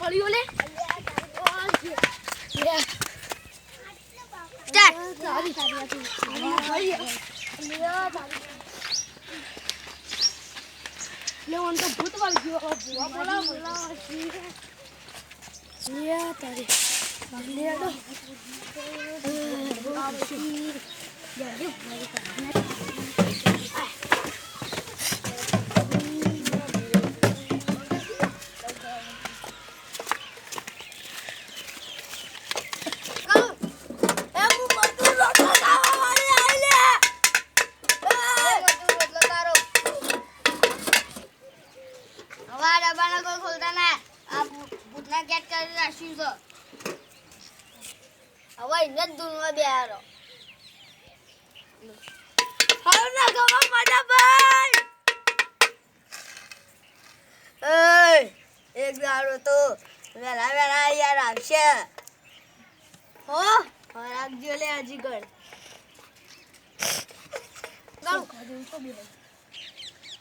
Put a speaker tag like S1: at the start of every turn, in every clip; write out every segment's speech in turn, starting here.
S1: મળ્યો લે લેવન તો ભૂત વાળી ગયો બોલા તારી
S2: હવે ઇને દુનવા બેહારો
S1: હાલો ના ગવા મજા ભાઈ
S2: એય એક દાડો તો વેલા યાર આવશે હો રાખજો લે હજી કર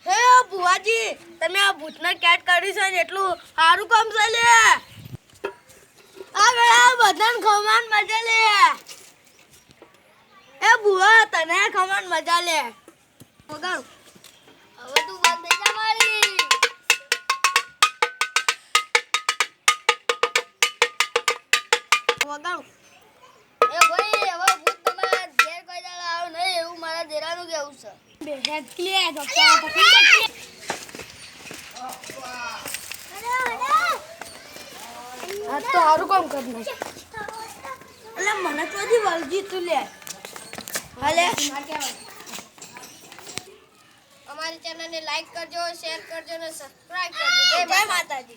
S1: હે બુવાજી તમે આ ભૂતને કેટ કરી છે ને એટલું સારું કામ છે લે આ વેળા બધાને ખવાન મજા લે એ બુવા તને ખવાન મજા લે
S2: વગાડ હવે તું બંધ થઈ જા મારી
S1: વગાડ
S2: એ ભાઈ હવે ભૂત તમારા ઘેર કોઈ દાડા આવ નહીં એવું મારા દેરાનું કેવું છે
S1: બે હેડ ક્લિયર ડોક્ટર પકડી આ તો સારું કામ કરી નાખ એટલે મને તો હજી વળગી તું લે હાલે
S2: અમારી ચેનલને લાઈક કરજો શેર કરજો અને સબસ્ક્રાઇબ કરજો જય માતાજી